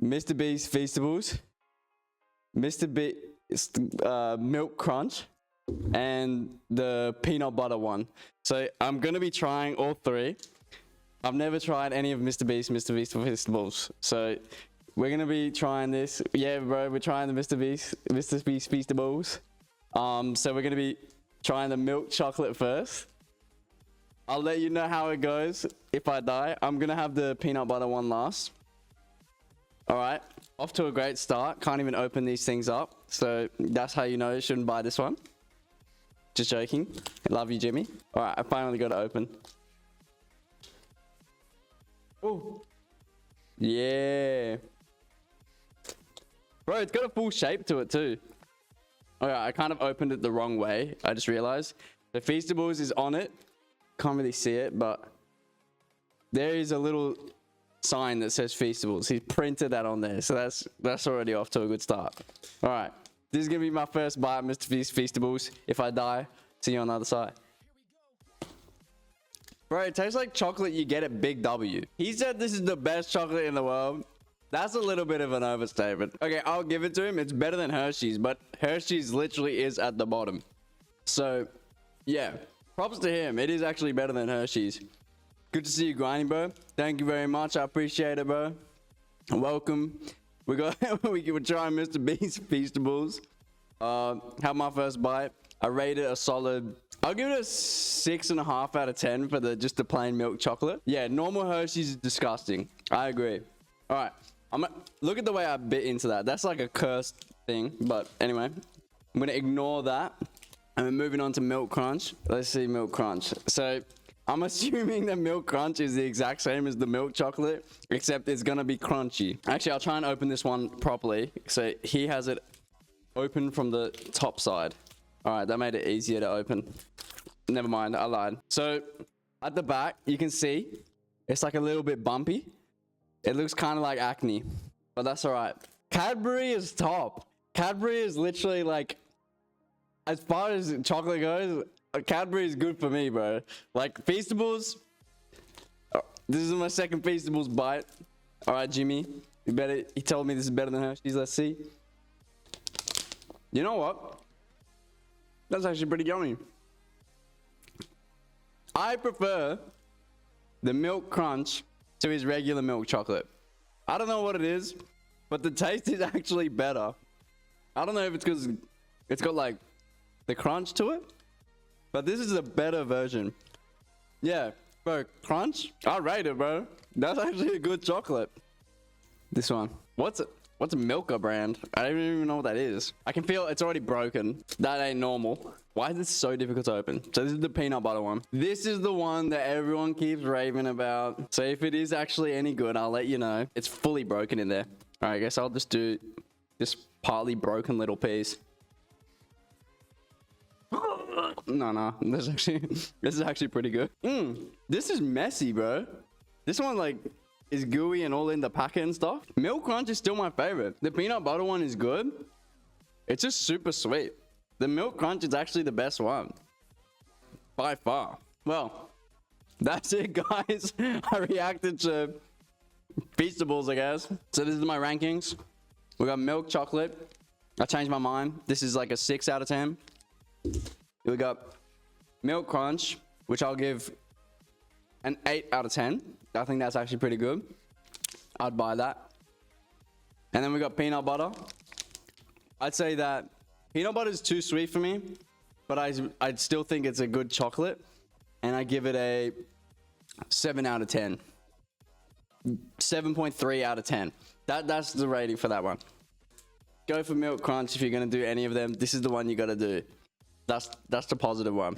Mr. Beast Feastables, Mr. Beast Milk Crunch, and the peanut butter one. So I'm gonna be trying all three. I've never tried any of Mr. Beast Feastables. So we're gonna be trying this. Yeah, bro, we're trying the Mr. Beast Feastables. So we're gonna be trying the milk chocolate first. I'll let you know how it goes if I die. I'm gonna have the peanut butter one last. All right, off to a great start. Can't even open these things up, so that's how you know you shouldn't buy this one. Just joking. Love you, Jimmy. All right, I finally got it open. Oh, yeah, bro, it's got a full shape to it too. All right, I kind of opened it the wrong way. I just realized the Feastables is on it. Can't really see it, but there is a little sign that says Feastables. He's printed that on there, so that's already off to a good start. All right, this is gonna be my first bite of Mr. Beast Feastables. If I die, see you on the other side. Bro, it tastes like chocolate you get at Big W. He said this is the best chocolate in the world. That's a little bit of an overstatement. Okay, I'll give it to him. It's better than Hershey's, but Hershey's literally is at the bottom. So yeah, props to him. It is actually better than Hershey's. Good to see you grinding, bro. Thank you very much. I appreciate it, bro. Welcome. We're trying Mr. Beast Feastables. Have my first bite. I rate it a solid. I'll give it a 6.5 out of 10 for just the plain milk chocolate. Yeah, normal Hershey's is disgusting. I agree. All right, look at the way I bit into that. That's like a cursed thing. But anyway, I'm gonna ignore that. And we're moving on to Milk Crunch. Let's see Milk Crunch. So I'm assuming that Milk Crunch is the exact same as the milk chocolate, except it's gonna be crunchy. Actually, I'll try and open this one properly. So he has it open from the top side. All right, that made it easier to open. Never mind, I lied. So at the back, you can see it's like a little bit bumpy. It looks kind of like acne, but that's all right. Cadbury is top. Cadbury is literally like, as far as chocolate goes, Cadbury is good for me, bro. Like Feastables, this is my second Feastables bite. All right, Jimmy, he told me this is better than Hershey's. Let's see. You know what? That's actually pretty yummy. I prefer the Milk Crunch to his regular milk chocolate. I don't know what it is, but the taste is actually better. I don't know if it's because it's got like the crunch to it, but this is a better version. Yeah, bro, crunch? I rate it, bro. That's actually a good chocolate. This one. What's a Milka brand? I don't even know what that is. I can feel it's already broken. That ain't normal. Why is this so difficult to open? So this is the peanut butter one. This is the one that everyone keeps raving about. So if it is actually any good, I'll let you know. It's fully broken in there. All right, I guess I'll just do this partly broken little piece. No, this is actually pretty good. This is messy, bro. This one like is gooey and all in the packet and stuff. Milk Crunch is still my favorite. The peanut butter one is good. It's just super sweet. The Milk Crunch is actually the best one by far. Well, that's it, guys. I reacted to Feastables, I guess. So this is my rankings. We got milk chocolate. I changed my mind. This is like a 6 out of 10. We got Milk Crunch, which I'll give an 8 out of 10. I think that's actually pretty good. I'd buy that. And then we got peanut butter. I'd say that peanut butter is too sweet for me, but I'd still think it's a good chocolate. And I give it a 7 out of 10. 7.3 out of 10. That's the rating for that one. Go for Milk Crunch if you're going to do any of them. This is the one you got to do. That's the positive one.